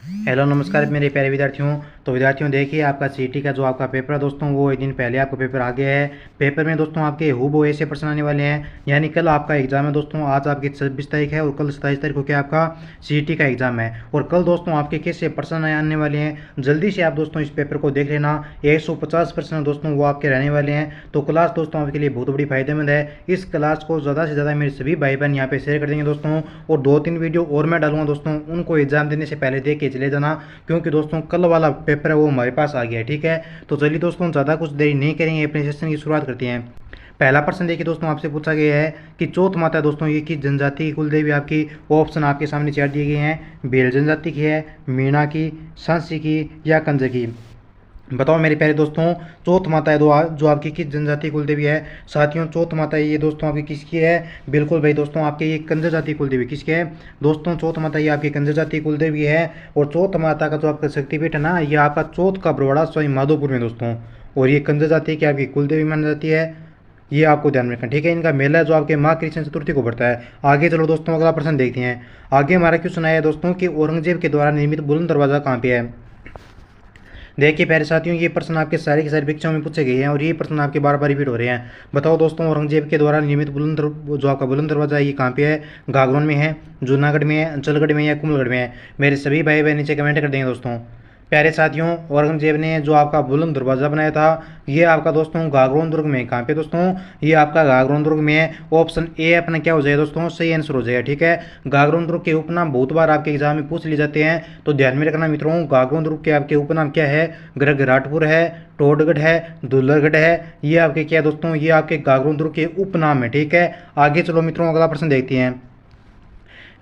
Hello नमस्कार मेरे प्यारे विद्यार्थियों। तो विद्यार्थियों देखिए, आपका सीईटी का जो आपका पेपर है दोस्तों, वो एक दिन पहले आपका पेपर आ गया है। पेपर में दोस्तों आपके हूबहू ऐसे प्रश्न आने वाले हैं। यानी कल आपका एग्जाम है दोस्तों, आज आपकी 26 तारीख है और कल 27 तारीख को क्या आपका सीईटी का एग्जाम है। और कल दोस्तों आपके कैसे प्रश्न आने वाले हैं, जल्दी से आप दोस्तों इस पेपर को देख लेना। 150 प्रश्न दोस्तों वो आपके रहने वाले हैं। तो क्लास दोस्तों आपके लिए बहुत बड़ी फायदेमंद है। इस क्लास को ज़्यादा से ज़्यादा मेरे सभी भाई बहन यहाँ पे शेयर कर देंगे दोस्तों। और 2-3 वीडियो और मैं डालूंगा दोस्तों, उनको एग्जाम देने से पहले देख के चले जाना, क्योंकि दोस्तों कल वाला पेपर है वो हमारे पास आ गया है। ठीक है, तो चलिए दोस्तों ज़्यादा कुछ देरी नहीं करेंगे, अपने सेशन की शुरुआत करते हैं। पहला प्रश्न देखिए दोस्तों, आपसे पूछा गया है कि चौथ माता दोस्तों ये किस जनजाति की कुलदेवी आपकी। ऑप्शन आपके सामने चार दिए गए हैं। भील जनजाति की है, मीणा की, सांसी की या कंजर की। बताओ मेरे प्यारे दोस्तों, चौथ माता है जो आपकी किस जनजाति कुलदेवी है। साथियों चौथ माता ये दोस्तों आपकी किसकी है। बिल्कुल भाई दोस्तों, आपके ये कंजर जाति कुलदेवी किसकी है। दोस्तों चौथ माता ये आपकी कंजर जाति कुलदेवी है। और चौथ माता का जो आपका शक्तिपीठ है ना, ये आपका चौथ का बरवाड़ा स्वयं माधोपुर में दोस्तों। और ये कंजर जाति की आपकी कुलदेवी मानी जाती है, ये आपको ध्यान में रखना। ठीक है, इनका मेला जो आपके माँ कृष्ण चतुर्थी को पड़ता है। आगे चलो दोस्तों, अगला प्रश्न देखते हैं। आगे हमारा क्वेश्चन आया है दोस्तों कि औरंगजेब के द्वारा निर्मित बुलंद दरवाजा कहाँ पे है। देखिए प्यारे साथियों, ये प्रश्न आपके सारे के सारे परीक्षाओं में पूछे गए हैं और ये प्रश्न आपके बार बार रिपीट हो रहे हैं। बताओ दोस्तों, औरंगजेब के द्वारा निर्मित जो आपका बुलंद दरवाजा है ये कहाँ पे है। गागरोन में है, जूनागढ़ में है, अंचलगढ़ में या कुंभलगढ़ में है। मेरे सभी भाई बहन नीचे कमेंट कर देंगे दोस्तों। प्यारे साथियों, औरंगजेब ने जो आपका बुलंद दरवाज़ा बनाया था ये आपका दोस्तों गागरोन दुर्ग में। कहाँ पे दोस्तों, ये आपका गागरोन दुर्ग में है। ऑप्शन ए अपना क्या हो जाएगा दोस्तों, सही आंसर हो जाएगा। ठीक है, गागरोन दुर्ग के उपनाम बहुत बार आपके एग्जाम में पूछ लिए जाते हैं, तो ध्यान में रखना मित्रों। गागरोन दुर्ग के आपके उपनाम क्या है, गृहराटपुर है, टोडगढ़ है, दुल्लरगढ़ है। ये आपके क्या दोस्तों, ये आपके गागरोन दुर्ग के उपनाम है। ठीक है, आगे चलो मित्रों, अगला प्रश्न देखते हैं।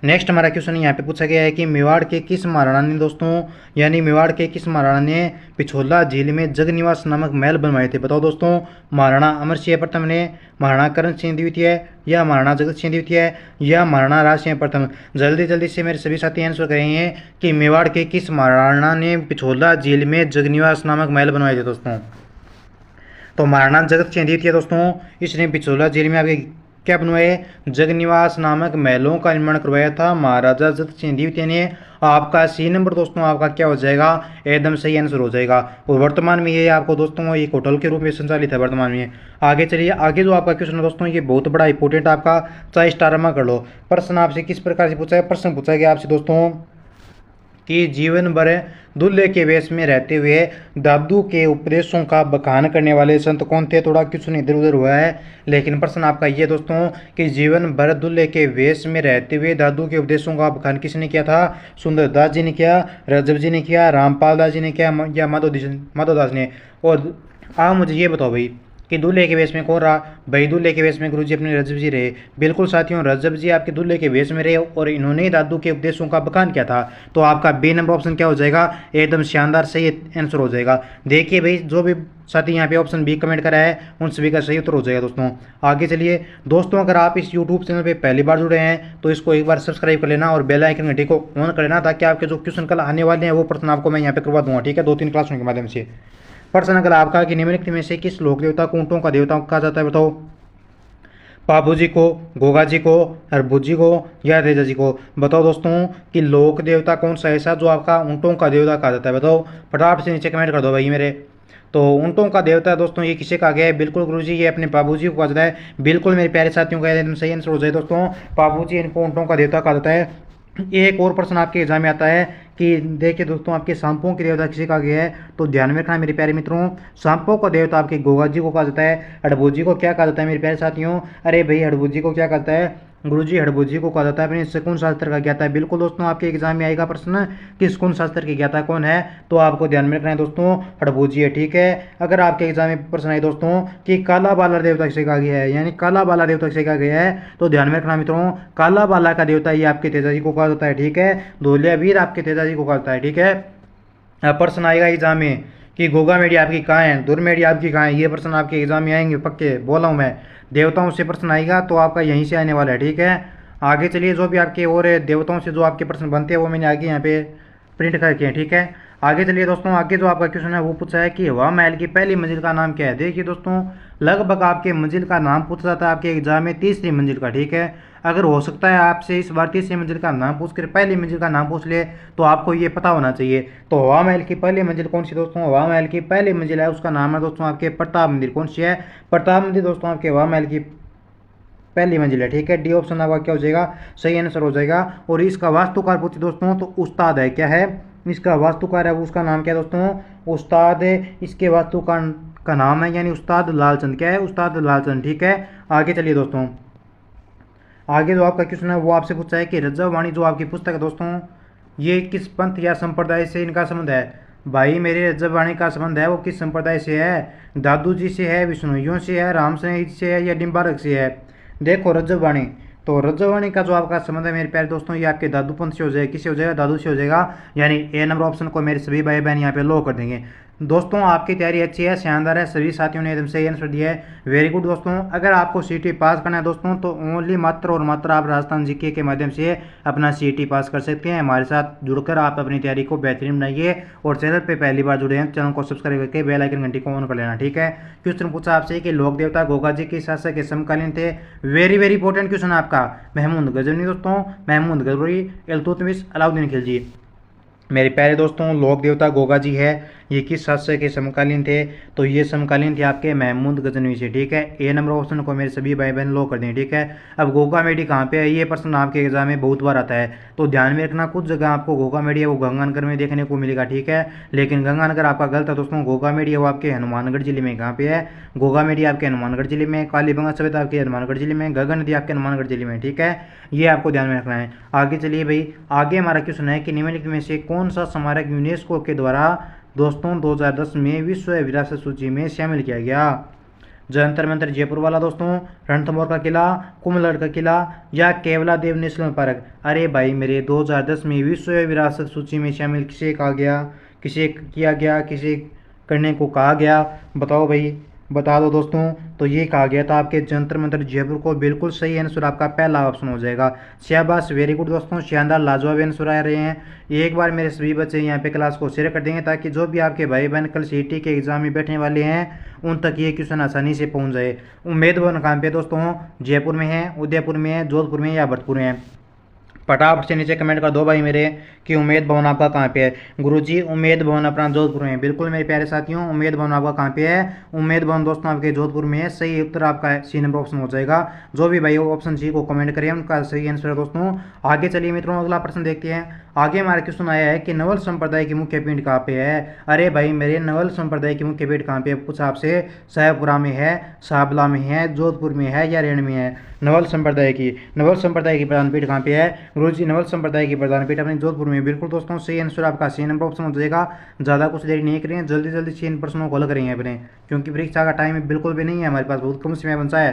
नेक्स्ट हमारा क्वेश्चन यहाँ पे पूछा गया है कि मेवाड़ के किस महाराणा ने दोस्तों, यानी मेवाड़ के किस महाराणा ने पिछोला झील में जगनिवास नामक महल बनवाए थे। बताओ दोस्तों, महाराणा अमर सिंह प्रथम ने, महाराणा करण सिंह द्वितीय या महाराणा जगत सिंह द्वितीय या महाराणा राज सिंह प्रथम। जल्दी जल्दी से मेरे सभी साथी आंसर करेंगे कि मेवाड़ के किस महाराणा ने पिछोला झील में जगनिवास नामक महल बनवाए थे दोस्तों। तो महाराणा जगत सिंह द्वितीय दोस्तों, इसने पिछोला झील में आपके क्या बनवाए, जगनिवास नामक महलों का निर्माण करवाया था महाराजा जगत सिंह द्वितीय ने। आपका सी नंबर दोस्तों आपका क्या हो जाएगा, एकदम सही आंसर हो जाएगा। और वर्तमान में ये आपको दोस्तों एक होटल के रूप में संचालित है वर्तमान में। आगे चलिए, आगे जो आपका क्वेश्चन है दोस्तों ये बहुत बड़ा इंपोर्टेंट आपका, चाहे स्टार में कर लो। प्रश्न आपसे किस प्रकार से पूछा है, प्रश्न पूछा गया आपसे दोस्तों कि जीवन भर दूल्हे के वेश में रहते हुए दादू के उपदेशों का बखान करने वाले संत कौन थे। थोड़ा क्वेश्चन इधर उधर हुआ है, लेकिन प्रश्न आपका ये दोस्तों कि जीवन भर दूल्हे के वेश में रहते हुए दादू के उपदेशों का बखान किसने किया था। सुंदरदास जी ने किया, रजब जी ने किया, रामपाल दास जी ने किया या माधवदास ने। और आप मुझे ये बताओ भाई कि दूल्हे के वेश में कौन रहा। भाई दूल्हे के वेश में गुरुजी अपने रजब जी रहे। बिल्कुल साथियों, रजब जी आपके दूल्हे के वेश में रहे और इन्होंने दादू के उपदेशों का बखान किया था। तो आपका बी नंबर ऑप्शन क्या हो जाएगा, एकदम शानदार सही आंसर हो जाएगा। देखिए भाई, जो भी साथी यहाँ पे ऑप्शन बी कमेंट करा है उन सभी का सही उत्तर हो जाएगा दोस्तों। आगे चलिए दोस्तों, अगर आप इस यूट्यूब चैनल पे पहली बार जुड़े हैं तो इसको एक बार सब्सक्राइब कर लेना और बेल आइकन घंटी को ऑन कर लेना, ताकि आपके जो क्वेश्चन कल आने वाले हैं वो प्रश्न आपको मैं यहाँ पे करवा दूंगा। ठीक है, 2-3 क्लासों के माध्यम से। प्रश्न अगर आपका कि निम्नलिखित में से किस लोक देवता को ऊँटों का देवता कहा जाता है। बताओ, पापू जी को, गोगा जी को, हरबुज जी को या रेजा जी को। बताओ दोस्तों कि लोक देवता कौन सा ऐसा जो आपका ऊँटों का देवता कहा जाता है। बताओ फटाफट से नीचे कमेंट कर दो भाई मेरे। तो ऊँटों का देवता दोस्तों ये किसे कहा गया है। बिल्कुल गुरुजी ये अपने बाबू जी को कहा जाता है। बिल्कुल मेरे प्यारे साथियों का एकदम सही आंसर हो जाए दोस्तों, बाबू जी इनको ऊँटों का देवता कहा जाता है। एक और प्रश्न आपके एग्जाम में आता है कि देखिए दोस्तों आपके सांपों के देवता किसे कहा गया है। तो ध्यान में रखना मेरे प्यारे मित्रों, सांपों का देवता आपके गोगा जी को कहा जाता है। हड़बोजी जी को क्या कहा जाता है मेरे प्यारे साथियों, अरे भाई हड़बोजी जी को क्या कहता है, गुरुजी हड़बोजी जी को कहा जाता है अपने शकुन शास्त्र का ज्ञाता है। बिल्कुल दोस्तों, आपके एग्जाम में आएगा प्रश्न कि शकुन शास्त्र के ज्ञाता कौन है, तो आपको ध्यान में रखना है दोस्तों हड़बोजी है। ठीक है, अगर आपके एग्जाम में प्रश्न आए दोस्तों कि काला बाला देवता किसे कहा गया है, यानी काला बाला देवता किसे कहा गया है, तो ध्यान में रखना मित्रों काला बाला का देवता ये आपके तेजा जी को कहा जाता है। ठीक है, धोलिया वीर आपके तेजा जी को कहा जाता है। ठीक है, प्रश्न आएगा एग्जाम में कि गोगा मेडी आपकी कहाँ है, दुर मेडी आपकी कहाँ है। ये प्रश्न आपके एग्जाम में आएंगे पक्के, बोला हूँ मैं। देवताओं से प्रश्न आएगा तो आपका यहीं से आने वाला है। ठीक है, आगे चलिए, जो भी आपके और देवताओं से जो आपके प्रश्न बनते हैं वो मैंने आगे यहाँ पे प्रिंट करके हैं। ठीक है, आगे चलिए दोस्तों, आगे जो आपका क्वेश्चन है वो पूछा है कि हवा महल की पहली मंजिल का नाम क्या है। देखिए दोस्तों, लगभग आपके मंजिल का नाम पूछा जाता है आपके एग्जाम में तीसरी मंजिल का, ठीक है। अगर हो सकता है आपसे इस बार तीसरी मंजिल का नाम पूछ कर पहली मंजिल का नाम पूछ ले, तो आपको ये पता होना चाहिए। तो हवा महल की पहली मंजिल कौन सी दोस्तों? हवा महल की पहली मंजिल है, उसका नाम है दोस्तों आपके प्रताप मंदिर। कौन सी है? प्रताप मंदिर दोस्तों आपके हवा महल की पहली मंजिल है, ठीक है। डी ऑप्शन आपका क्या हो जाएगा? सही आंसर हो जाएगा। और इसका वास्तुकार पूछे दोस्तों तो उस्ताद है, क्या है? इसका वास्तुकार है, उसका नाम क्या है दोस्तों? उस्ताद है। इसके वास्तुकार का नाम है यानी उस्ताद लालचंद। क्या है? उस्ताद लालचंद, ठीक है। आगे चलिए दोस्तों, आगे जो आपका क्वेश्चन है वो आपसे पूछा है कि रज्जवाणी जो आपकी पुस्तक है दोस्तों, ये किस पंथ या संप्रदाय से इनका संबंध है। भाई मेरे रज्जवाणी का संबंध है वो किस संप्रदाय से है? दादू जी से है, विष्णुइयों से है, राम से है या डिम्बारक से है? देखो रज्जवाणी, तो रज्जवाणी का जो आपका संबंध है मेरे प्यारे दोस्तों, ये आपके दादू पंथ से हो जाएगा। किससे हो जाएगा? दादू से हो जाएगा। यानी ए नंबर ऑप्शन को मेरे सभी भाई बहन यहाँ पे लो कर देंगे। दोस्तों आपकी तैयारी अच्छी है, शानदार है, सभी साथियों ने एकदम सही आंसर दिया है। वेरी गुड दोस्तों। अगर आपको सीटी पास करना है दोस्तों तो ओनली मात्र और मात्र आप राजस्थान जीके के माध्यम से अपना सीटी पास कर सकते हैं। हमारे साथ जुड़कर आप अपनी तैयारी को बेहतरीन बनाइए। और चैनल पे पहली बार जुड़े हैं तो चैनल को सब्सक्राइब करके बेल आइकन घंटी को ऑन कर लेना, ठीक है। क्वेश्चन पूछा आपसे कि लोक देवता गोगा जी के शासक के समकालीन थे। वेरी वेरी इंपॉर्टेंट क्वेश्चन आपका। महमूद गजनवी दोस्तों, महमूद गजनवी, इल्तुतमिश, अलाउद्दीन खिलजी। मेरे प्यारे दोस्तों, लोक देवता गोगा जी है, ये किस शासक के समकालीन थे? तो ये समकालीन थे आपके महमूद गजनवी से, ठीक है। ए नंबर ऑप्शन को मेरे सभी भाई बहन लो कर दें, ठीक है। अब गोगा मेडी कहाँ पे है? ये प्रश्न आपके एग्जाम में बहुत बार आता है, तो ध्यान में रखना। कुछ जगह आपको गोगा मेडी है वो गंगानगर में देखने को मिलेगा, ठीक है। लेकिन गंगानगर आपका गलत है दोस्तों। गोगा मेडी है वो आपके हनुमानगढ़ जिले में। कहाँ पे है? गोगा मेडी आपके हनुमानगढ़ जिले में। कालीबंगा सभ्यता आपके हनुमानगढ़ जिले में। गगन नदी आपके हनुमानगढ़ जिले में, ठीक है। ये आपको ध्यान में रखना है। आगे चलिए भाई, आगे हमारा क्वेश्चन है कि निम्नलिखित में से कौन सा स्मारक यूनेस्को के द्वारा दोस्तों 2010 में विश्व विरासत सूची में शामिल किया गया? जंतर मंतर जयपुर वाला दोस्तों, रणथंभौर का किला, कुंभलगढ़ का किला या केवला देव नेशनल पार्क? अरे भाई मेरे 2010 में विश्व विरासत सूची में शामिल किसे कहा गया, किसे किया गया, किसे करने को कहा गया? बताओ भाई, बता दो दोस्तों। तो ये कहा गया था आपके जंतर मंतर जयपुर को। बिल्कुल सही आंसर आपका पहला ऑप्शन हो जाएगा। शाबाश, वेरी गुड दोस्तों, शानदार लाजवाब आंसर आ रहे हैं। एक बार मेरे सभी बच्चे यहाँ पे क्लास को शेयर कर देंगे ताकि जो भी आपके भाई बहन कल सीटी के एग्जाम में बैठने वाले हैं उन तक ये क्वेश्चन आसानी से पहुँच जाए। उम्मीद भवन कहाँ पे दोस्तों? जयपुर में है, उदयपुर में है, जोधपुर में या भरतपुर में है? फटाफट से नीचे कमेंट कर दो भाई मेरे कि उम्मेद भवन आपका कहाँ पे है। गुरुजी उम्मेद भवन अपना जोधपुर में है। बिल्कुल मेरे प्यारे साथियों, उम्मेद भवन आपका कहाँ पे है? उम्मेद भवन दोस्तों आपके जोधपुर में है। सही उत्तर आपका सी नंबर ऑप्शन हो जाएगा। जो भी भाई ऑप्शन सी को कमेंट करें उनका सही आंसर है दोस्तों। आगे चलिए मित्रों, अगला प्रश्न देखते हैं। आगे हमारा क्वेश्चन आया है कि नवल संप्रदाय की मुख्य पीठ कहाँ पे है? अरे भाई मेरे नवल संप्रदाय की मुख्य पीठ कहाँ पे है? पूछा आपसे। शाहपुरा में है, शाबला में है, जोधपुर में है या रेण में है? नवल संप्रदाय की प्रधान पीठ कहाँ पे है? गुरुजी नवल संप्रदाय की प्रधान पीठ अपने जोधपुर में। बिल्कुल दोस्तों सही आंसर आपका सी नंबर ऑप्शन हो जाएगा। ज़्यादा कुछ देरी नहीं करेंगे, जल्दी जल्दी से इन प्रश्नों को हल करेंगे अपने, क्योंकि परीक्षा का टाइम बिल्कुल भी नहीं है हमारे पास, बहुत कम समय बचा है।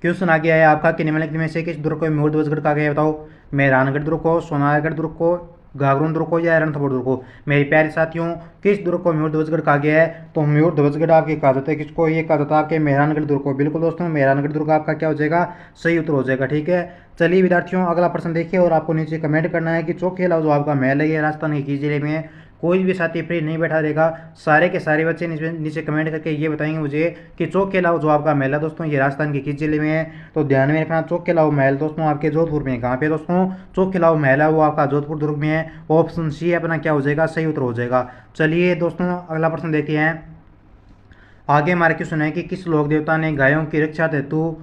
क्वेश्चन आ गया है आपका कि निम्नलिखित में से किस दुर्ग को म्यूर ध्वजगढ़ कहा गया है? बताओ। मेहरानगढ़ दुर्ग को, सोनारगढ़ दुर्ग को, घाघरून दुर्ग को या रणथंभौर दुर्ग को? मेरे प्यारे साथियों, किस दुर्ग को म्यूर ध्वजगढ़ कहा गया है? तो म्यूर ध्वजगढ़ आपके कहा जाता है किसको? ये कहा जाता है आपके मेहरानगढ़ दुर्ग को। बिल्कुल दोस्तों, मेहरानगढ़ दुर्ग आपका क्या हो जाएगा? सही उत्तर हो जाएगा, ठीक है। चलिए विद्यार्थियों, अगला प्रश्न देखिए और आपको नीचे कमेंट करना है कि चौखेला जो आपका महल है ये राजस्थान के किस जिले में है? कोई भी साथी फ्री नहीं बैठा रहेगा, सारे के सारे बच्चे नीचे कमेंट करके ये बताएंगे मुझे कि चौखेला जो आपका महल है दोस्तों ये राजस्थान के किस जिले में है? तो ध्यान में रखना, चौखेला महल दोस्तों आपके जोधपुर में। कहाँ पे दोस्तों? चौखेला महल है वो आपका जोधपुर दुर्ग में है। ऑप्शन सी अपना क्या हो जाएगा? सही उत्तर हो जाएगा। चलिए दोस्तों, अगला प्रश्न देखते हैं। आगे हमारे क्वेश्चन है कि किस लोक देवता ने गायों की रक्षा हेतु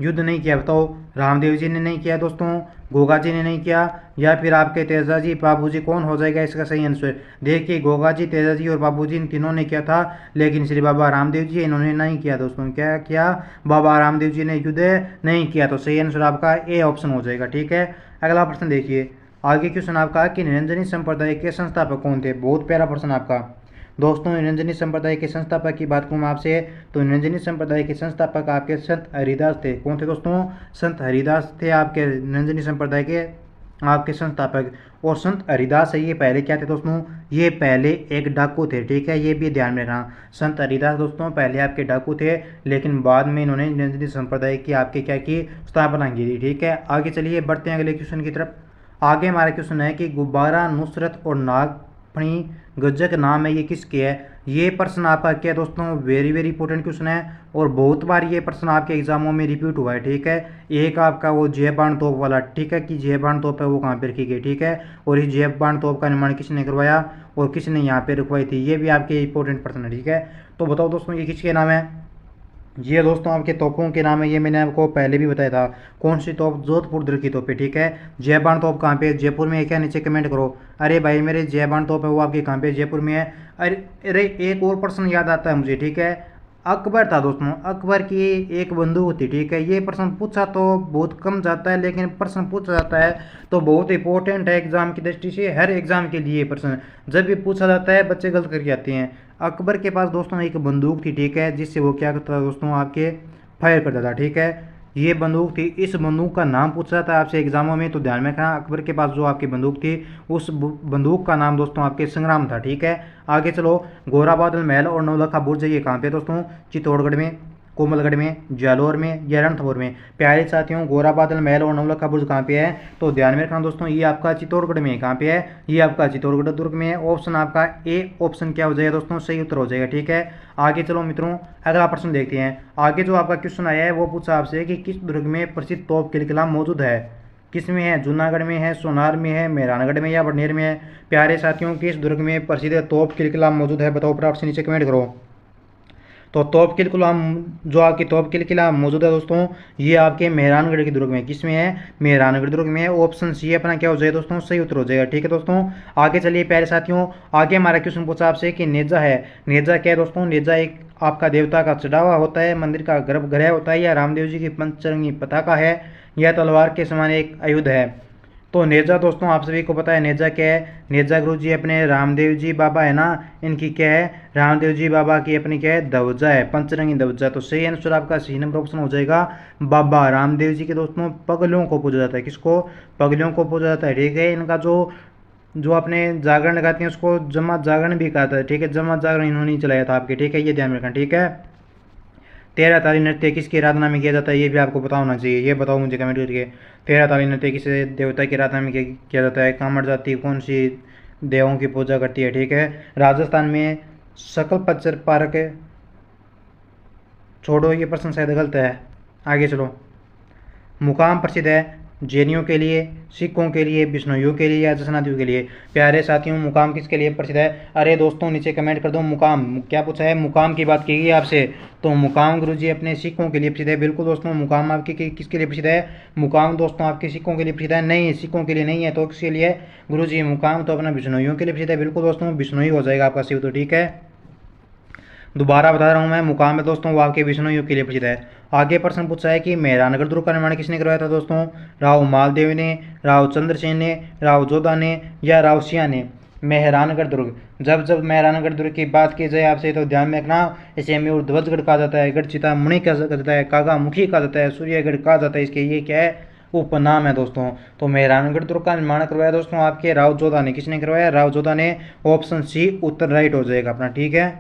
युद्ध नहीं किया? बताओ। रामदेव जी ने नहीं किया दोस्तों, गोगा जी ने नहीं किया या फिर आपके तेजा जी, बाबू जी? कौन हो जाएगा इसका सही आंसर? देखिए, गोगा जी, तेजा जी और बाबू जी इन तीनों ने किया था, लेकिन श्री बाबा रामदेव जी इन्होंने नहीं किया दोस्तों। क्या किया? बाबा रामदेव जी ने युद्ध नहीं किया। तो सही आंसर आपका ए ऑप्शन हो जाएगा, ठीक है। अगला प्रश्न देखिए। आगे क्वेश्चन आपका कि निरंजनी संप्रदाय के संस्थापक कौन थे? बहुत प्यारा प्रश्न आपका दोस्तों। निरंजनी संप्रदाय के संस्थापक की बात करूँ आपसे तो निरंजनी संप्रदाय के संस्थापक आपके संत हरिदास थे। कौन थे दोस्तों? संत हरिदास थे आपके निरंजनी संप्रदाय के आपके संस्थापक। और संत हरिदास है ये पहले क्या थे दोस्तों? ये पहले एक डाकू थे, ठीक है। ये भी ध्यान में रखना, संत हरिदास दोस्तों पहले आपके डाकू थे, लेकिन बाद में इन्होंने निरंजनी संप्रदाय की आपके क्या की? स्थापना की थी, ठीक है। आगे चलिए बढ़ते हैं अगले क्वेश्चन की तरफ। आगे हमारा क्वेश्चन है कि गुब्बारा, नुसरत और नाग अपनी गज्जक नाम है ये किसकी है। ये प्रश्न आपका क्या है दोस्तों, वेरी वेरी इंपॉर्टेंट क्वेश्चन है और बहुत बार ये प्रश्न आपके एग्जामों में रिपीट हुआ है। ठीक है, एक आपका वो जय बाण तोप वाला, ठीक है, कि जय बाण तोप है वो कहाँ पे रखी गई। ठीक है, और इस जय बाण तोप का निर्माण किसने करवाया और किसने यहाँ पे रखवाई थी, ये भी आपके इंपॉर्टेंट प्रश्न है। ठीक है, तो बताओ दोस्तों ये किसके नाम है। ये दोस्तों आपके तोपों के नाम है, ये मैंने आपको पहले भी बताया था। कौन सी तोप, जोधपुर दुर्ग की तोप है। ठीक है, जयबान तोप कहाँ पे, जयपुर में है क्या, नीचे कमेंट करो। अरे भाई मेरे जयबान तोप है वो आपके कहाँ पे, जयपुर में है। अरे एक और प्रश्न याद आता है मुझे। ठीक है, अकबर था दोस्तों, अकबर की एक बंदूक थी। ठीक है, ये प्रश्न पूछा तो बहुत कम जाता है, लेकिन प्रश्न पूछा जाता है तो बहुत इंपॉर्टेंट है एग्जाम की दृष्टि से। हर एग्जाम के लिए प्रश्न जब भी पूछा जाता है बच्चे गलत करके आते हैं। अकबर के पास दोस्तों एक बंदूक थी। ठीक है, जिससे वो क्या करता था दोस्तों, आपके फायर करता था। ठीक है, ये बंदूक थी, इस बंदूक का नाम पूछा था आपसे एग्जामों में, तो ध्यान में रखना। अकबर के पास जो आपकी बंदूक थी उस बंदूक का नाम दोस्तों आपके संग्राम था। ठीक है, आगे चलो। गोरा बादल महल और नौलखा बुर्ज ये कहाँ पे दोस्तों, चित्तौड़गढ़ में, कोमलगढ़ में, जालौर में या रणथंभौर में। प्यारे साथियों, गोरा बादल महल और नौलखा बुर्ज कहाँ पे है, तो ध्यान में रखना दोस्तों, ये आपका चित्तौड़गढ़ में कहाँ पे है, ये आपका चित्तौड़गढ़ दुर्ग में है। ऑप्शन आपका ए ऑप्शन क्या हो जाएगा दोस्तों, सही उत्तर हो जाएगा। ठीक है, आगे चलो मित्रों, अगला प्रश्न देखते हैं। आगे जो आपका क्वेश्चन आया है वो पूछा आपसे कि किस दुर्ग में प्रसिद्ध तोप किला मौजूद है। किस में है, जूनागढ़ में है, सोनार में है, मेहरानगढ़ में या बड़नेर में है। प्यारे साथियों, किस दुर्ग में प्रसिद्ध तोप किला मौजूद है, बताओ फटाफट से नीचे कमेंट करो। तो तोप किला जो आपकी तोप किला मौजूद है दोस्तों, ये आपके मेहरानगढ़ के दुर्ग में, किस में है, मेहरानगढ़ दुर्ग में है। ऑप्शन सी अपना क्या हो जाएगा दोस्तों, सही उत्तर हो जाएगा। ठीक है दोस्तों, आगे चलिए प्यारे साथियों। आगे हमारा क्वेश्चन पूछा आपसे कि नेजा है, नेजा क्या है दोस्तों, नेजा एक आपका देवता का चढ़ावा होता है, मंदिर का गर्भगृह होता है, या रामदेव जी की पंचरंगी पताका है, या तलवार के समान एक आयुध है। तो नेजा दोस्तों आप सभी को पता है नेजा क्या है। नेजा गुरु जी अपने रामदेव जी बाबा है ना, इनकी क्या है, रामदेव जी बाबा की अपनी क्या है, ध्वजा है, पंचरंगी ध्वजा। तो सही आंसर आपका सी नंबर ऑप्शन हो जाएगा। बाबा रामदेव जी के दोस्तों पगलियों को पूजा जाता है, किसको, पगलियों को पूजा जाता है। ठीक है, इनका जो जो अपने जागरण लगाते हैं उसको जमा जागरण भी कहता है। ठीक है, जमा जागरण इन्होंने ही चलाया था आपके। ठीक है, ये ध्यान में रखना। ठीक है, 13 ताली नृत्य किसकी आराधना में किया जाता है, ये भी आपको पता होना चाहिए। ये बताओ मुझे कमेंट करके, 13 ताली नृत्य किस देवता की आराधना में किया जाता है। कामड़ जाति कौन सी देवों की पूजा करती है। ठीक है, राजस्थान में सकल पचर पार्क, छोड़ो ये प्रश्न शायद गलत है, आगे चलो। मुकाम प्रसिद्ध है जैनियों के लिए, सिखों के लिए, बिश्नोइयों के लिए या जसनादियों के लिए। प्यारे साथियों, मुकाम किसके लिए प्रसिद्ध है। अरे दोस्तों नीचे कमेंट कर दो, मुकाम क्या पूछा है, मुकाम की बात की गई आपसे। तो मुकाम गुरुजी अपने सिखों के लिए प्रसिद्ध है। बिल्कुल दोस्तों, मुकाम आपके किसके लिए प्रसिद्ध है, मुकाम दोस्तों आपके सिखों के लिए प्रसिद्ध है। नहीं, सिखों के लिए नहीं है, तो किसके लिए गुरुजी, मुकाम तो अपना बिश्नोइयों के लिए प्रसिद्ध है। बिल्कुल दोस्तों, बिश्नोई हो जाएगा आपका शिव। तो ठीक है, दोबारा बता रहा हूँ मैं, मुकाम है दोस्तों वो आपके विष्णु के लिए प्रसिद्ध है। आगे प्रश्न पूछा है कि मेहरानगढ़ दुर्ग का निर्माण किसने करवाया था दोस्तों, राव मालदेव ने, राव चंद्रसेन ने, राव जोधा ने या राव सिंह ने। मेहरानगढ़ दुर्ग, जब जब मेहरानगढ़ दुर्ग की बात की जाए आपसे तो ध्यान में रखना, इसे मयूर ध्वजगढ़ कहा जाता है, गढ़ चिता मुनि कहा जाता है, कागा मुखी कहा जाता है, सूर्यगढ़ कहा जाता है। इसके ये क्या है, उपनाम है दोस्तों। तो मेहरानगढ़ दुर्ग का निर्माण करवाया दोस्तों आपके राव जोधा ने। किसने करवाया, राव जोधा ने। ऑप्शन सी उत्तर राइट हो जाएगा अपना। ठीक है,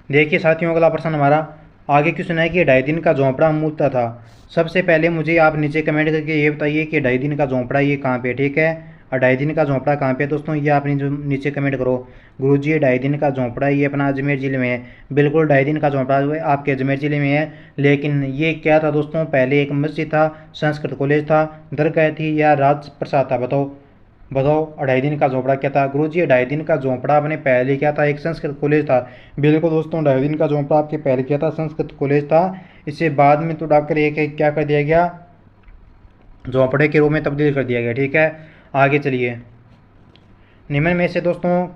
देखिए साथियों, अगला प्रश्न हमारा आगे क्वेश्चन है कि 2.5 दिन का झोंपड़ा मूलतः था। सबसे पहले मुझे आप नीचे कमेंट करके ये बताइए कि 2.5 दिन का झोंपड़ा ये कहाँ पे। ठीक है, और 2.5 दिन का झोंपड़ा कहाँ पे दोस्तों, ये आपने जो नीचे कमेंट करो। गुरुजी ये 2.5 दिन का झोंपड़ा ये अपना अजमेर जिले में है। बिल्कुल 2.5 दिन का झोंपड़ा जो है आपके अजमेर जिले में है। लेकिन ये क्या था दोस्तों, पहले एक मस्जिद था, संस्कृत कॉलेज था, दरगाह थी या राजप्रसाद था, बताओ बताओ। 2.5 दिन का झोंपड़ा क्या था गुरुजी, 2.5 दिन का झोंपड़ा अपने पहले क्या था, एक संस्कृत कॉलेज था। बिल्कुल दोस्तों, 2.5 दिन का झोंपड़ा आपके पहले क्या था, संस्कृत कॉलेज था। इससे बाद में तो डॉक्टर एक क्या कर दिया गया, झोंपड़े के रूप में तब्दील कर दिया गया। ठीक है, आगे चलिए। निम्न में से दोस्तों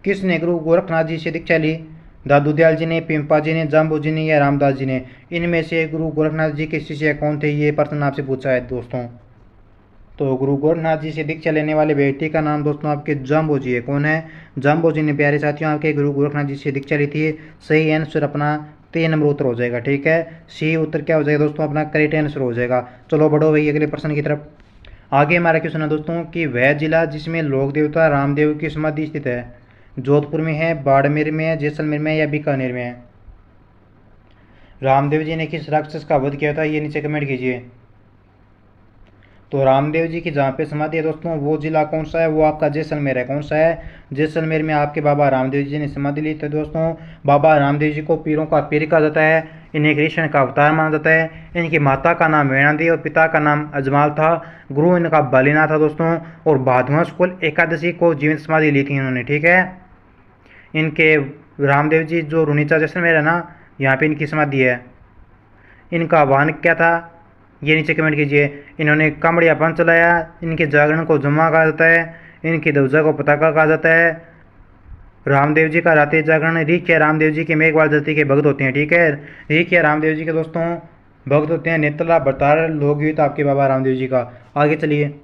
किसने गुरु गोरखनाथ जी से दीक्षा ली, दादू दयाल जी ने, पिम्पा जी ने, जाम्बू जी ने या रामदास जी ने। इनमें से गुरु गोरखनाथ जी के शिष्य कौन थे, ये प्रश्न आपसे पूछा है दोस्तों। तो गुरु गोरखनाथ जी से दीक्षा लेने वाले व्यक्ति का नाम दोस्तों आपके जाम्बो जी है। कौन है, जाम्बो जी ने प्यारे साथियों आपके गुरु गोरखनाथ जी से दीक्षा ली थी। सही आंसर अपना 3 नंबर उत्तर हो जाएगा। ठीक है, सी उत्तर क्या हो जाएगा दोस्तों, अपना करेक्ट आंसर हो जाएगा। चलो बढ़ो भाई अगले प्रश्न की तरफ। आगे हमारा क्वेश्चन है दोस्तों कि वह जिला जिसमें लोक देवता रामदेव की समाधि स्थित है, जोधपुर में है, बाड़मेर में है, जैसलमेर में है या बीकानेर में है। रामदेव जी ने किस राक्षस का वध किया था, ये नीचे कमेंट कीजिए। तो रामदेव जी की जहाँ पे समाधि है दोस्तों वो जिला कौन सा है, वो आपका जैसलमेर है। कौन सा है, जैसलमेर में आपके बाबा रामदेव जी ने समाधि ली थी दोस्तों। बाबा रामदेव जी को पीरों का पीर कहा जाता है, इन्हें कृष्ण का अवतार माना जाता है। इनकी माता का नाम वेणा दी और पिता का नाम अजमाल था। गुरु इनका बलिना था दोस्तों। और भादमास कुल एकादशी को जीवित समाधि ली थी इन्होंने, ठीक है। इनके रामदेव जी जो रुनीचा जैसलमेर है ना, यहाँ पे इनकी समाधि है। इनका वाहन क्या था ये नीचे कमेंट कीजिए। इन्होंने कामड़ियापन चलाया। इनके जागरण को जमा कहा जाता है। इनकी ध्वजा को पताका कहा जाता है। रामदेव जी का रात्रि जागरण ऋख या रामदेव जी के मेघवाल धरती के भक्त होते हैं, ठीक है। ऋख या रामदेव जी के दोस्तों भक्त होते हैं। नेतला भरतार लोकगीत आपके बाबा रामदेव जी का। आगे चलिए,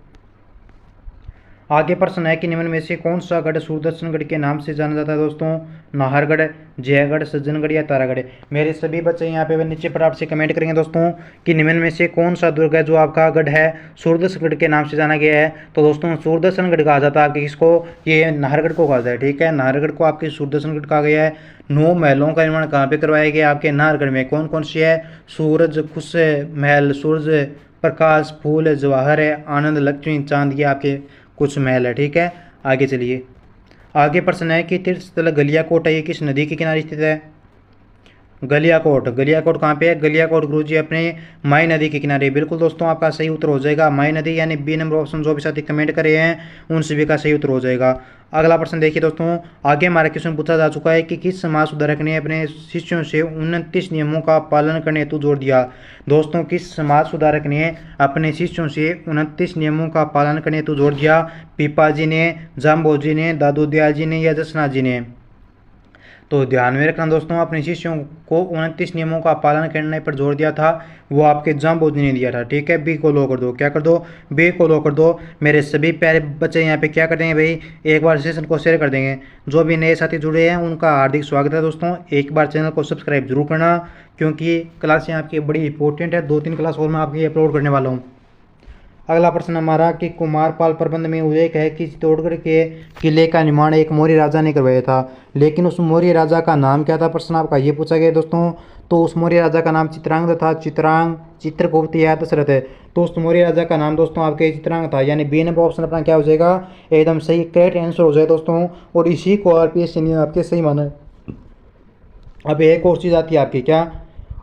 आगे प्रश्न है कि निम्न में से कौन सा गढ़ सुदर्शनगढ़ के नाम से जाना जाता है दोस्तों। नाहरगढ़, जयगढ़, सज्जनगढ़ या तारागढ़। मेरे सभी बच्चे यहाँ पे नीचे पर आपसे कमेंट करेंगे दोस्तों कि निम्न में से कौन सा दुर्ग है जो आपका गढ़ है सूरदर्शनगढ़ के नाम से जाना गया है। तो दोस्तों सूरदर्शनगढ़ कहा जाता है आपके किसको, ये नाहरगढ़ को कहा जाता है, ठीक है। नाहरगढ़ को आपके सूरदर्शनगढ़ कहा गया है। 9 महलों का निर्माण कहाँ पे करवाया गया आपके नाहरगढ़ में। कौन कौन सी है, सूरज, खुश महल, सूरज, प्रकाश, फूल, जवाहर है, आनंद, लक्ष्मी, चांद, ये आपके कुछ महल है, ठीक है। आगे चलिए, आगे प्रश्न है कि तीर्थ स्थल गलियाकोट है ये किस नदी के किनारे स्थित है। गलियाकोट, गलियाकोट कहाँ पे है, गलियाकोट गुरुजी अपने माई नदी के किनारे। बिल्कुल दोस्तों आपका सही उत्तर हो जाएगा माई नदी, यानी बी नंबर ऑप्शन जो भी साथी कमेंट करे हैं उन सभी का सही उत्तर हो जाएगा। अगला प्रश्न देखिए दोस्तों, आगे हमारा क्वेश्चन पूछा जा चुका है कि किस समाज सुधारक ने अपने शिष्यों से 29 नियमों का पालन करने हेतु जोर दिया। दोस्तों किस समाज सुधारक ने अपने शिष्यों से 29 नियमों का पालन करने हेतु जोर दिया। पीपा जी ने, जाम्बो जी ने, दादू दयाल जी ने या जसनाथ जी ने। तो ध्यान में रखना दोस्तों, अपने शिष्यों को 29 नियमों का पालन करने पर जोर दिया था वो आपके जाम्बोजी ने दिया था, ठीक है। बी को लो कर दो, क्या कर दो, बी को लो कर दो। मेरे सभी प्यारे बच्चे यहाँ पे क्या कर देंगे भाई, एक बार सेशन को शेयर कर देंगे। जो भी नए साथी जुड़े हैं उनका हार्दिक स्वागत है दोस्तों। एक बार चैनल को सब्सक्राइब जरूर करना क्योंकि क्लासें आपकी बड़ी इंपॉर्टेंट है। 2-3 क्लास और मैं आपकी अपलोड करने वाला हूँ। अगला प्रश्न हमारा कि कुमारपाल प्रबंध में उल्लेख है कि चित्तौड़गढ़ के किले का निर्माण एक मौर्य राजा ने करवाया था, लेकिन उस मौर्य राजा का नाम क्या था। प्रश्न आपका ये पूछा गया दोस्तों। तो उस मौर्य राजा का नाम चित्रांग था। चित्रांग, चित्रगुप्त या दशरथ है। तो उस मौर्य राजा का नाम दोस्तों आपके चित्रांग था, यानी बी नंबर ऑप्शन अपना क्या हो जाएगा, एकदम सही करेक्ट आंसर हो जाए दोस्तों। और इसी को RPSC ने आपके सही माना। अब एक और चीज़ आती है आपकी, क्या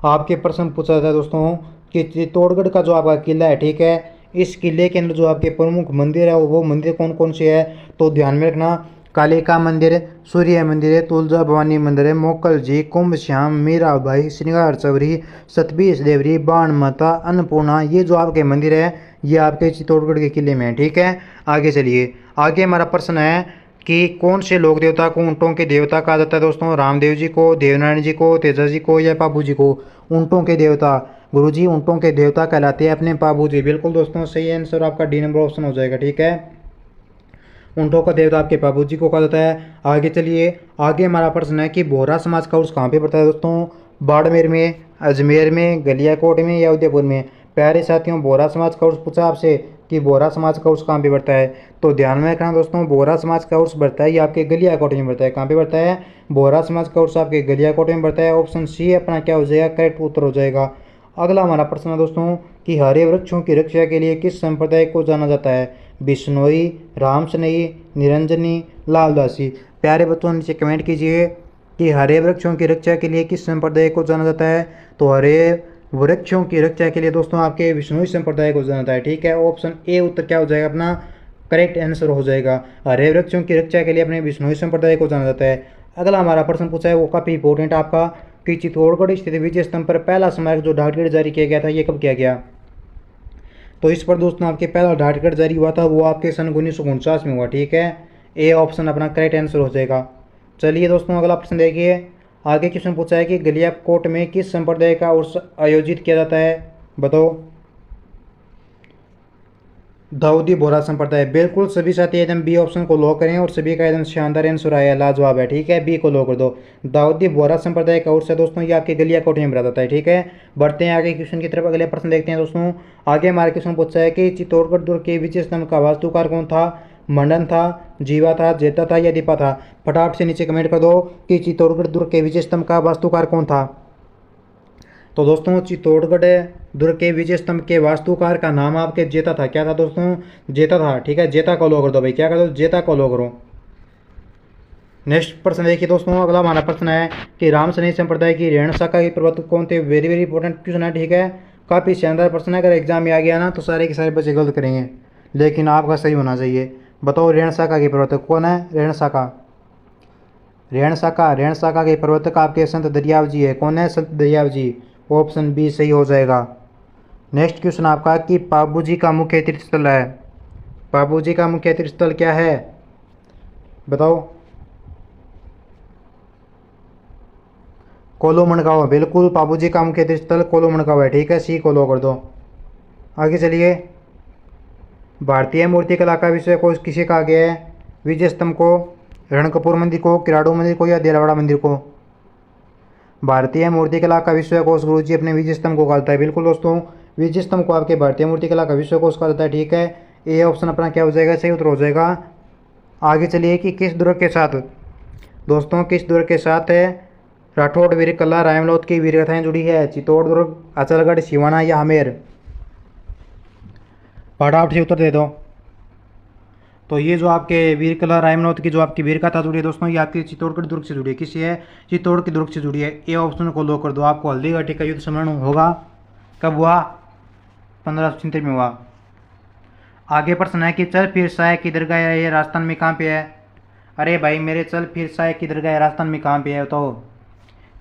आपके प्रश्न पूछा था दोस्तों कि चित्तौड़गढ़ का जो आपका किला है, ठीक है, इस किले के अंदर जो आपके प्रमुख मंदिर है वो मंदिर कौन कौन से है। तो ध्यान में रखना, कालिका मंदिर, सूर्य मंदिर है, तुलजा भवानी मंदिर है, मोकल जी, कुंभ श्याम, मीराबाई, श्रृंगार चौरी, सतबीज देवरी, बाण माता, अन्नपूर्णा, ये जो आपके मंदिर है ये आपके चित्तौड़गढ़ के किले में है, ठीक है। आगे चलिए, आगे हमारा प्रश्न है कि कौन से लोक देवता को ऊँटों के देवता कहा जाता है दोस्तों। रामदेव जी को, देवनारायण जी को, तेजा जी को या बाबू जी को। ऊँटों के देवता, गुरुजी ऊँटों के देवता कहलाते हैं अपने बाबू जी। बिल्कुल दोस्तों सही आंसर आपका डी नंबर ऑप्शन हो जाएगा, ठीक है। ऊँटों का देवता आपके बाबू जी को कहा जाता है। आगे चलिए, आगे हमारा प्रश्न है कि बोहरा समाज का उर्स कहाँ पे पड़ता है दोस्तों। बाड़मेर में, अजमेर में, गलियाकोट में या उदयपुर में। प्यारे साथियों, बोहरा समाज का उर्स पूछा आपसे कि बोहरा समाज का उर्स कहाँ पे बढ़ता है। तो ध्यान में रखना दोस्तों, बोहरा समाज का उर्स बढ़ता है ये आपके गलियाकोट में बढ़ता है। कहाँ पे बढ़ता है, बोहरा समाज का उर्स आपके गलियाकोट में बढ़ता है। ऑप्शन सी अपना क्या हो जाएगा, करेक्ट उत्तर हो जाएगा। अगला हमारा प्रश्न है दोस्तों कि हरे वृक्षों की रक्षा के लिए किस संप्रदाय को जाना जाता है। बिश्नोई, रामसनई, निरंजनी, लालदासी। प्यारे बच्चों नीचे कमेंट कीजिए कि हरे वृक्षों की रक्षा के लिए किस संप्रदाय को जाना जाता है। तो हरे वृक्षों की रक्षा के लिए दोस्तों आपके बिश्नोई संप्रदाय को जाना जाता है, ठीक है। ऑप्शन ए उत्तर क्या हो जाएगा अपना, करेक्ट आंसर हो जाएगा। हरे वृक्षों की रक्षा के लिए अपने बिश्नोई संप्रदाय को जाना जाता है। अगला हमारा प्रश्न पूछा है वो काफ़ी इंपॉर्टेंट आपका कि चित्तौड़गढ़ स्थित विजय स्तंभ पर पहला स्मारक जो डाक टिकट जारी किया गया था ये कब किया गया। तो इस पर दोस्तों आपके पहला डाक टिकट जारी हुआ था वो आपके सन 1949 में हुआ, ठीक है। ए ऑप्शन अपना करेक्ट आंसर हो जाएगा। चलिए दोस्तों अगला प्रश्न देखिए, आगे क्वेश्चन पूछा है कि गलियाकोट में किस संप्रदाय का उर्स आयोजित किया जाता है, बताओ। दाऊदी बोहरा संप्रदाय। बिल्कुल सभी साथी एकदम बी ऑप्शन को लॉक करें और सभी का एकदम शानदार आंसर आया, लाजवाब है, ठीक है। बी को लॉक कर दो। दाऊदी बोहरा संप्रदाय का उर्स है दोस्तों ये आपके गलियाकोट में बता जाता है, ठीक है। बढ़ते हैं आगे क्वेश्चन की तरफ, अगले प्रश्न देखते हैं दोस्तों। आगे हमारा क्वेश्चन पूछा है कि चित्तौड़गढ़ दुर्ग के विजय स्तंभ का वास्तुकार कौन था। मंडन था, जीवा था, जेता था या दीपा था। फटाफट से नीचे कमेंट कर दो कि चित्तौड़गढ़ दुर्ग के विजय स्तंभ का वास्तुकार कौन था। तो दोस्तों चित्तौड़गढ़ दुर्ग के विजय स्तंभ के वास्तुकार का नाम आपके जेता था। क्या था दोस्तों? जेता था। ठीक है, जेता को लो कर दो भाई। क्या कर दो? जेता को लो करो। नेक्स्ट प्रश्न देखिए दोस्तों, अगला हमारा प्रश्न है कि रामसनी संप्रदाय की रेण शाखा के प्रवर्तक कौन थे? वेरी वेरी इंपॉर्टेंट क्वेश्चन है। ठीक है, काफ़ी शानदार प्रश्न है। अगर एग्जाम में आ गया ना तो सारे के सारे बच्चे गलत करेंगे, लेकिन आपका सही होना चाहिए। बताओ रेण शाखा के प्रवर्तक कौन है? रेण शाखा रेण शाखा के प्रवर्तक आपके संत दरियाव जी है। कौन है? संत दरियाव जी। ऑप्शन बी सही हो जाएगा। नेक्स्ट क्वेश्चन आपका कि पाबू जी का मुख्य तीर्थ स्थल है। पाबू जी का मुख्य तीर्थ स्थल क्या है? बताओ। कोलो मडगांव। बिल्कुल, पाबू जी का मुख्य तीर्थ स्थल कोलो मडगांव है। ठीक है, सी को लो कर दो। आगे चलिए, भारतीय मूर्ति कला का विषय कोश किसे कहा गया है? विजय स्तंभ को, रणकपुर मंदिर को, किराड़ू मंदिर को या देलवाड़ा मंदिर को? भारतीय मूर्ति कला का विषय कोश गुरु जी अपने विजय स्तंभ को कहता है। बिल्कुल दोस्तों, विजय स्तंभ को आपके भारतीय मूर्ति कला का विषय कोश कहा जाता है। ठीक है, ये ऑप्शन अपना क्या हो जाएगा? सही उत्तर हो जाएगा। आगे चलिए कि किस दुर्ग के साथ दोस्तों, किस दुर्ग के साथ है राठौड़ वीर कला रायमलोद की वीर गाथाएं जुड़ी है? चित्तौड़ दुर्ग, अचलगढ़, सिवाना या आमेर? फटाफट से उत्तर दे दो। तो ये जो आपके वीर कला रायमनौत की जो आपकी वीर गाथा जुड़ी है दोस्तों, ये आपकी चित्तौड़गढ़ दुर्ग से जुड़ी है। किससे है? चित्तौड़ के दुर्ग से जुड़ी है। ए ऑप्शन को लो कर दो। आपको हल्दीघाटी का युद्ध स्मरण होगा। कब हुआ? 1576 में हुआ। आगे प्रश्न है कि चल फिर साय की दरगाह है, ये राजस्थान में कहाँ पे है? अरे भाई मेरे, चल फिर साय की दरगाह राजस्थान में कहाँ पे है? तो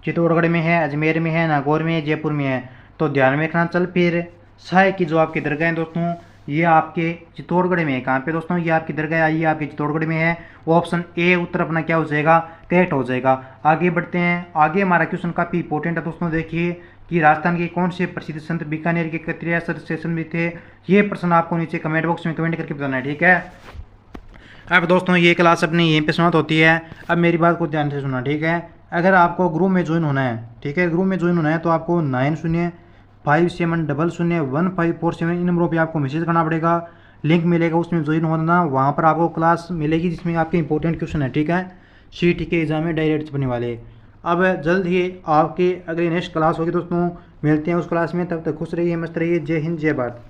चित्तौड़गढ़ में है, अजमेर में है, नागौर में है, जयपुर में है। तो ध्यान में रखना, चल फिर साय की जो आपकी दरगाह है दोस्तों, ये आपके चित्तौड़गढ़ में है। कहाँ पे दोस्तों? ये आपकी दरगाह आई है, आपके चित्तौड़गढ़ में है। वो ऑप्शन ए उत्तर अपना क्या हो जाएगा? करेक्ट हो जाएगा। आगे बढ़ते हैं। आगे हमारा क्वेश्चन काफ़ी इंपॉर्टेंट है दोस्तों। देखिए कि राजस्थान के कौन से प्रसिद्ध संत बीकानेर के क्षत्रिय सेशन भी थे? ये प्रश्न आपको नीचे कमेंट बॉक्स में कमेंट करके बताना है। ठीक है, अब दोस्तों ये क्लास अपनी यहीं पे समाप्त होती है। अब मेरी बात को ध्यान से सुनना। ठीक है, अगर आपको ग्रुप में ज्वाइन होना है, ठीक है, ग्रुप में ज्वाइन होना है तो आपको 9057001547 इन नंबरों पे आपको मैसेज करना पड़ेगा। लिंक मिलेगा, उसमें ज्वाइन होना। वहाँ पर आपको क्लास मिलेगी जिसमें आपके इंपॉर्टेंट क्वेश्चन है। ठीक है, सीटी के एग्जाम में डायरेक्ट बनने वाले। अब जल्द ही आपकी अगली नेक्स्ट क्लास होगी दोस्तों, मिलते हैं उस क्लास में। तब तक खुश रहिए, मस्त रहिए। जय हिंद, जय भारत।